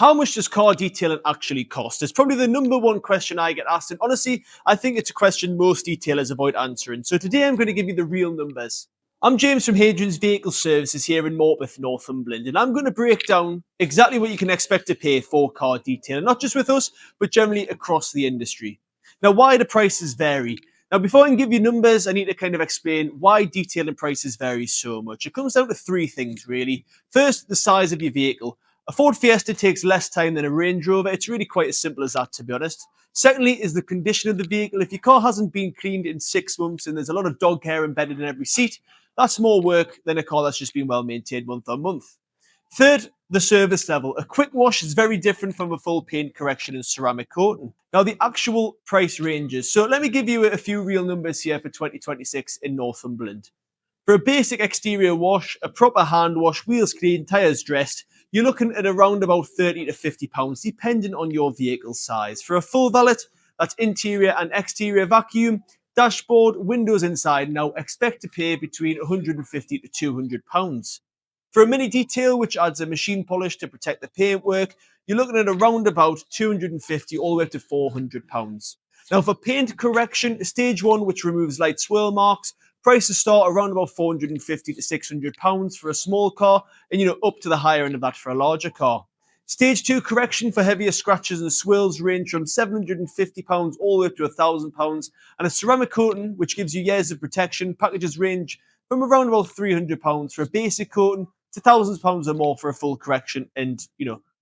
How much does car detailing actually cost? It's probably the number one question I get asked. And honestly, I think it's a question most detailers avoid answering. So today I'm going to give you the real numbers. I'm James from Hadrian's Vehicle Services here in Morpeth, Northumberland, and I'm going to break down exactly what you can expect to pay for car detailing, not just with us, but generally across the industry. Now, why do prices vary? Now, before I can give you numbers, I need to kind of explain why detailing prices vary so much. It comes down to three things, really. First, the size of your vehicle. A Ford Fiesta takes less time than a Range Rover. It's really quite as simple as that, to be honest. Secondly, is the condition of the vehicle. If your car hasn't been cleaned in 6 months and there's a lot of dog hair embedded in every seat, that's more work than a car that's just been well maintained month on month. Third, the service level. A quick wash is very different from a full paint correction and ceramic coating. Now, the actual price ranges. So let me give you a few real numbers here for 2026 in Northumberland. For a basic exterior wash, a proper hand wash, wheels cleaned, tyres dressed, you're looking at around about £30 to £50, depending on your vehicle size. For a full valet, that's interior and exterior vacuum, dashboard, windows inside, now expect to pay between £150 to £200. For a mini detail, which adds a machine polish to protect the paintwork, you're looking at around about £250 all the way up to £400. Now, for paint correction, stage one, which removes light swirl marks, prices start around about £450 to £600 for a small car, and up to the higher end of that for a larger car. Stage 2 correction for heavier scratches and swirls range from £750 all the way up to £1,000, and a ceramic coating, which gives you years of protection, packages range from around about £300 for a basic coating to £1,000 or more for a full correction and,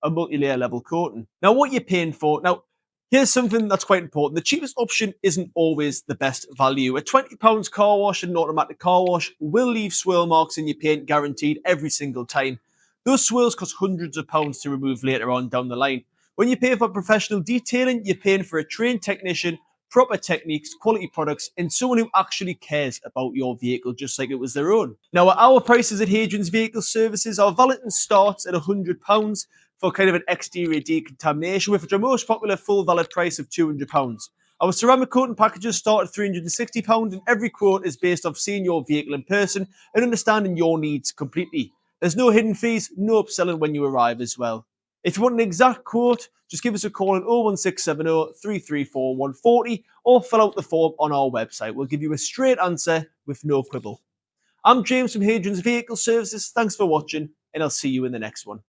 a multi-layer level coating. Now, what you're paying for. Now, here's something that's quite important. The cheapest option isn't always the best value. A £20 car wash and an automatic car wash will leave swirl marks in your paint guaranteed every single time. Those swirls cost hundreds of pounds to remove later on down the line. When you pay for professional detailing, you're paying for a trained technician, proper techniques, quality products, and someone who actually cares about your vehicle just like it was their own. Now, at our prices at Hadrian's Vehicle Services, our valeting starts at £100 for kind of an exterior decontamination, with our most popular full valet price of £200. Our ceramic coating packages start at £360, and every quote is based off seeing your vehicle in person and understanding your needs completely. There's no hidden fees, no upselling when you arrive as well. If you want an exact quote, just give us a call on 01670 334 140 or fill out the form on our website. We'll give you a straight answer with no quibble. I'm James from Hadrian's Vehicle Services. Thanks for watching, and I'll see you in the next one.